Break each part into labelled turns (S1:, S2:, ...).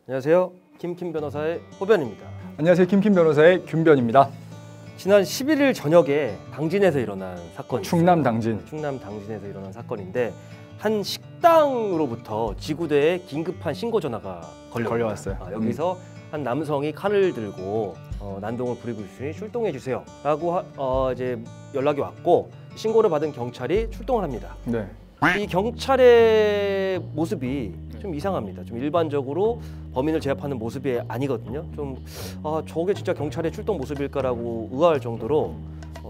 S1: 안녕하세요. 김킴 변호사의 호변입니다.
S2: 안녕하세요. 김킴 변호사의 균변입니다.
S1: 지난 11일 저녁에 당진에서 일어난 사건.
S2: 충남 당진.
S1: 충남 당진에서 일어난 사건인데 한 식당으로부터 지구대에 긴급한 신고 전화가
S2: 걸려왔어요.
S1: 여기서 한 남성이 칼을 들고 난동을 부리고 있으니 출동해 주세요 라고 이제 연락이 왔고, 신고를 받은 경찰이 출동을 합니다.
S2: 네.
S1: 이 경찰의 모습이 좀 이상합니다. 좀 일반적으로 범인을 제압하는 모습이 아니거든요. 좀 저게 진짜 경찰의 출동 모습일까라고 의아할 정도로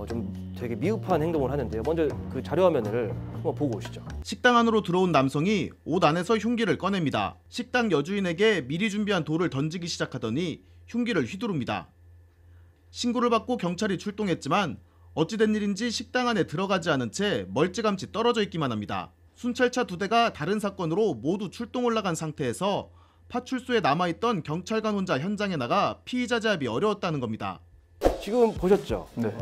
S1: 좀 되게 미흡한 행동을 하는데요. 먼저 그 자료 화면을 한번 보고 오시죠.
S3: 식당 안으로 들어온 남성이 옷 안에서 흉기를 꺼냅니다. 식당 여주인에게 미리 준비한 돌을 던지기 시작하더니 흉기를 휘두릅니다. 신고를 받고 경찰이 출동했지만 어찌된 일인지 식당 안에 들어가지 않은 채 멀찌감치 떨어져 있기만 합니다. 순찰차 2대가 다른 사건으로 모두 출동을 나간 상태에서 파출소에 남아있던 경찰관 혼자 현장에 나가 피의자 제압이 어려웠다는 겁니다.
S1: 지금 보셨죠?
S2: 네.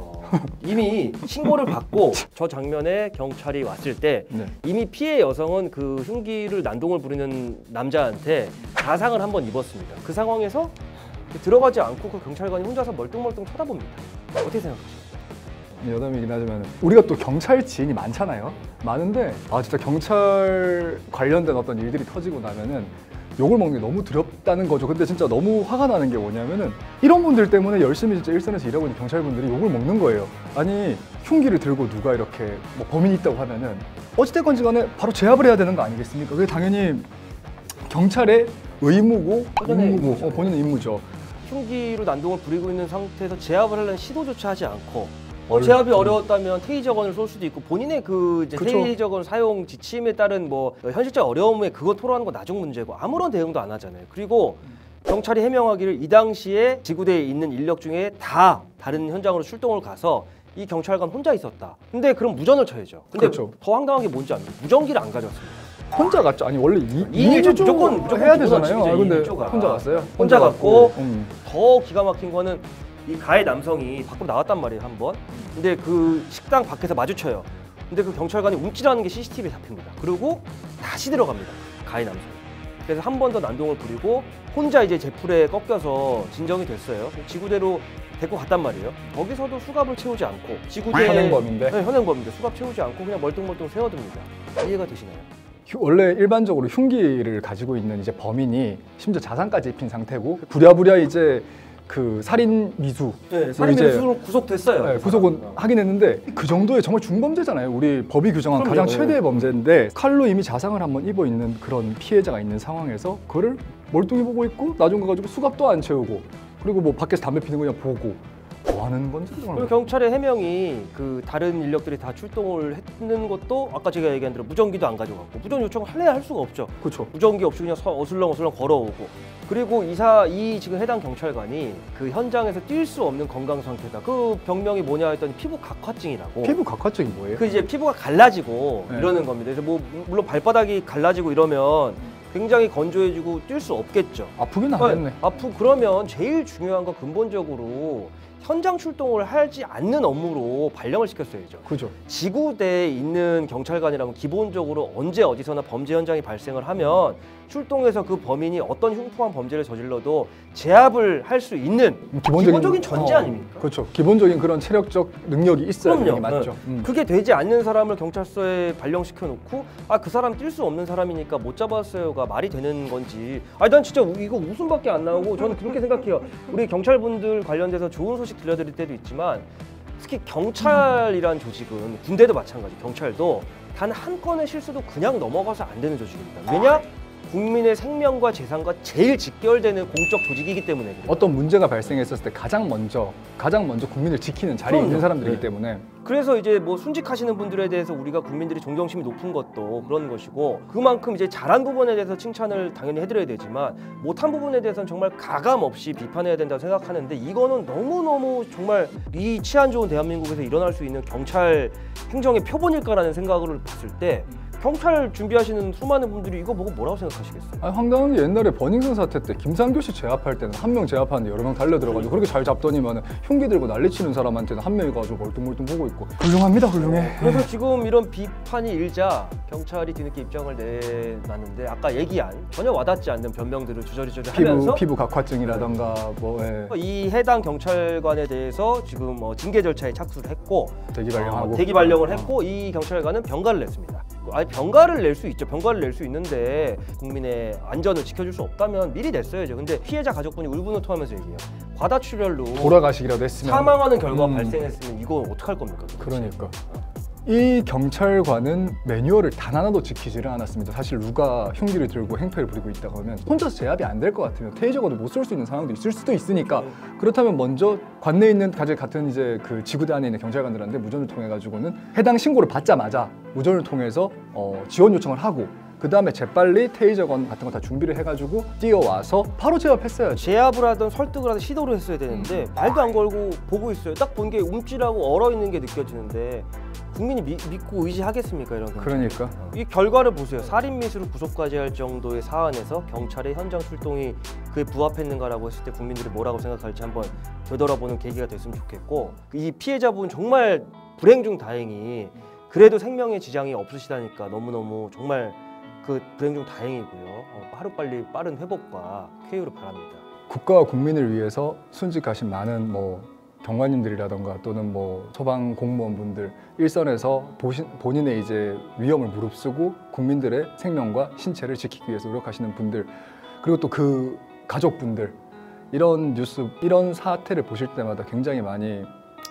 S1: 이미 신고를 받고 저 장면에 경찰이 왔을 때 이미 피해 여성은 그 흉기를 난동을 부리는 남자한테 가상을 한번 입었습니다. 그 상황에서 들어가지 않고 그 경찰관이 혼자서 멀뚱멀뚱 쳐다봅니다. 어떻게 생각하세요?
S2: 여담이긴 하지만 우리가 또 경찰 지인이 많잖아요. 많은데 진짜 경찰 관련된 어떤 일들이 터지고 나면은 욕을 먹는 게 너무 두렵다는 거죠. 근데 진짜 너무 화가 나는 게 뭐냐면은 이런 분들 때문에 열심히 진짜 일선에서 일하고 있는 경찰분들이 욕을 먹는 거예요. 아니 흉기를 들고 누가 이렇게 뭐 범인이 있다고 하면은 어찌됐건지 간에 바로 제압을 해야 되는 거 아니겠습니까? 그게 당연히 경찰의 의무고 본인의 임무죠.
S1: 흉기로 난동을 부리고 있는 상태에서 제압을 하려는 시도조차 하지 않고 제압이 어려웠다면 테이저건을 쏠 수도 있고 본인의 그 이제 테이저건 사용 지침에 따른 뭐 현실적 어려움에 그거 토로하는 건 나중 문제고 아무런 대응도 안 하잖아요. 그리고 경찰이 해명하기를 이 당시에 지구대에 있는 인력 중에 다 다른 현장으로 출동을 가서 이 경찰관 혼자 있었다. 근데 그럼 무전을 쳐야죠. 근데 더 황당한 게 뭔지 압니까? 무전기를 안 가져왔습니다.
S2: 혼자 갔죠. 아니 원래
S1: 2인 1조 무조건
S2: 해야 되잖아요. 근데 혼자 갔어요. 혼자 갔고
S1: 더 기가 막힌 거는 이 가해 남성이 밖으로 나왔단 말이에요, 한 번. 근데 그 식당 밖에서 마주쳐요. 근데 그 경찰관이 움찔하는 게 CCTV에 잡힙니다. 그리고 다시 들어갑니다, 가해 남성이. 그래서 한 번 더 난동을 부리고 혼자 이제 제풀에 꺾여서 진정이 됐어요. 지구대로 데리고 갔단 말이에요. 거기서도 수갑을 채우지 않고 지구대에
S2: 현행범인데?
S1: 네, 현행범인데 수갑 채우지 않고 그냥 멀뚱멀뚱 세워둡니다. 이해가 되시나요?
S2: 원래 일반적으로 흉기를 가지고 있는 이제 범인이 심지어 자상까지 입힌 상태고 부랴부랴 이제 그 살인 미수,
S1: 살인 미수로 구속됐어요.
S2: 네, 구속은 하긴 했는데 그 정도의 정말 중범죄잖아요. 우리 법이 규정한 가장 최대의 범죄인데 칼로 이미 자상을 한번 입어 있는 그런 피해자가 있는 상황에서 그거를 멀뚱히 보고 있고 나중 가가지고 수갑도 안 채우고 그리고 뭐 밖에서 담배 피는 거 그냥 보고 뭐 하는 건지 정말.
S1: 경찰의 해명이 그 다른 인력들이 다 출동을 했는 것도 아까 제가 얘기한 대로 무전기도 안 가져갔고 무전 요청을 할래야 할 수가 없죠.
S2: 그렇죠.
S1: 무전기 없이 그냥 어슬렁어슬렁 걸어오고 그리고 이 지금 해당 경찰관이 그 현장에서 뛸 수 없는 건강 상태다. 그 병명이 뭐냐 했더니 피부 각화증이라고.
S2: 피부 각화증이 뭐예요?
S1: 그 이제 피부가 갈라지고 이러는 겁니다. 그래서 뭐 물론 발바닥이 갈라지고 이러면 굉장히 건조해지고 뛸 수 없겠죠.
S2: 아프긴 하겠네.
S1: 그러면 제일 중요한 건 근본적으로 현장 출동을 하지 않는 업무로 발령을 시켰어야죠.
S2: 그죠.
S1: 지구대에 있는 경찰관이라면 기본적으로 언제 어디서나 범죄 현장이 발생을 하면 출동해서 그 범인이 어떤 흉포한 범죄를 저질러도 제압을 할 수 있는 기본적인 전제 아닙니까?
S2: 그렇죠. 기본적인 그런 체력적 능력이 있어야 되는 게 맞죠.
S1: 그게 되지 않는 사람을 경찰서에 발령시켜 놓고 그 사람 뛸 수 없는 사람이니까 못 잡았어요가 말이 되는 건지 난 진짜 이거 웃음밖에 안 나오고 저는 그렇게 생각해요. 우리 경찰분들 관련돼서 좋은 소식 들려드릴 때도 있지만 특히 경찰이란 조직은 군대도 마찬가지 경찰도 단 한 건의 실수도 그냥 넘어가서 안 되는 조직입니다. 왜냐? 국민의 생명과 재산과 제일 직결되는 공적 조직이기 때문에 그래요.
S2: 어떤 문제가 발생했을 때 가장 먼저 국민을 지키는 자리에 있는 사람들이기 때문에.
S1: 그래서 이제 뭐 순직하시는 분들에 대해서 우리가 국민들이 존경심이 높은 것도 그런 것이고 그만큼 이제 잘한 부분에 대해서 칭찬을 당연히 해드려야 되지만 못한 부분에 대해서는 정말 가감 없이 비판해야 된다고 생각하는데 이거는 너무너무 정말 이 치안 좋은 대한민국에서 일어날 수 있는 경찰 행정의 표본일까라는 생각을 봤을 때 경찰 준비하시는 수많은 분들이 이거 보고 뭐라고 생각하시겠어요?
S2: 아니, 황당한 게 옛날에 버닝썬 사태 때 김상교 씨 제압할 때는 한 명 제압하는데 여러 명 달려들어가지고 그렇게 잘 잡더니만 흉기 들고 난리치는 사람한테는 한 명이 가지고 멀뚱멀뚱 보고 있고 훌륭합니다, 훌륭해.
S1: 그래서 지금 이런 비판이 일자 경찰이 뒤늦게 입장을 내놨는데 아까 얘기한 전혀 와닿지 않는 변명들을 주저리주저 하면서
S2: 피부 각화증이라던가 뭐
S1: 이 해당 경찰관에 대해서 지금 징계 절차에 착수를 했고
S2: 대기 발령하고
S1: 대기 발령을 했고 이 경찰관은 병가를 냈습니다. 아니 병가를 낼 수 있죠. 병가를 낼 수 있는데 국민의 안전을 지켜줄 수 없다면 미리 냈어야죠. 근데 피해자 가족분이 울분노토하면서 얘기해요. 과다출혈로
S2: 돌아가시기라도 했으면
S1: 사망하는 결과가 발생했으면 이거 어떡할 겁니까? 도대체?
S2: 그러니까 이 경찰관은 매뉴얼을 단 하나도 지키지를 않았습니다. 사실 누가 흉기를 들고 행패를 부리고 있다고 하면 혼자서 제압이 안 될 것 같으면 테이저건을 못 쏠 수 있는 상황도 있을 수도 있으니까 그렇다면 먼저 관내에 있는 같은 이제 그 지구대 안에 있는 경찰관들한테 무전을 통해 가지고는 해당 신고를 받자마자 무전을 통해서 지원 요청을 하고 그 다음에 재빨리 테이저건 같은 거 다 준비를 해가지고 뛰어와서 바로 제압했어야죠.
S1: 제압을 하든 설득을 하든 시도를 했어야 되는데 말도 안 걸고 보고 있어요. 딱 본 게 움찔하고 얼어있는 게 느껴지는데 국민이 믿고 의지하겠습니까? 이런 경찰.
S2: 그러니까
S1: 이 결과를 보세요. 살인 미수로 구속까지 할 정도의 사안에서 경찰의 현장 출동이 그에 부합했는가라고 했을 때 국민들이 뭐라고 생각할지 한번 되돌아보는 계기가 됐으면 좋겠고 이 피해자분 정말 불행 중 다행히 그래도 생명에 지장이 없으시다니까 너무너무 정말 그 불행 중 다행이고요. 하루빨리 빠른 회복과 쾌유를 바랍니다.
S2: 국가와 국민을 위해서 순직하신 많은 경관님들이라던가 또는 소방 공무원분들 일선에서 본인의 이제 위험을 무릅쓰고 국민들의 생명과 신체를 지키기 위해서 노력하시는 분들 그리고 또 그 가족분들 이런 뉴스 이런 사태를 보실 때마다 굉장히 많이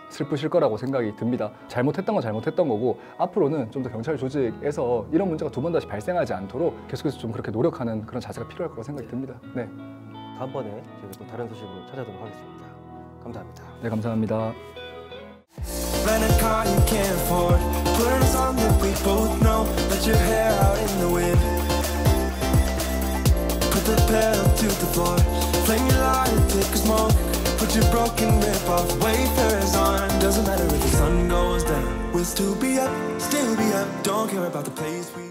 S2: 슬프실 거라고 생각이 듭니다. 잘못했던 건 잘못했던 거고 앞으로는 좀 더 경찰 조직에서 이런 문제가 두 번 다시 발생하지 않도록 계속해서 좀 그렇게 노력하는 그런 자세가 필요할 거라고 생각이 듭니다. 네,
S1: 다음번에 저희가 또 다른 소식으로 찾아오도록 하겠습니다. 감사합니다.
S2: 네 감사합니다.
S4: Rent a car you can't afford. Put on a song that we both know. Let your hair out in the wind. Put the pedal to the floor. Flame your lighter, take a smoke. Put your broken rip off. Wafers on. Doesn't matter if the sun goes down. We'll still be up, still be up. Don't care about the place we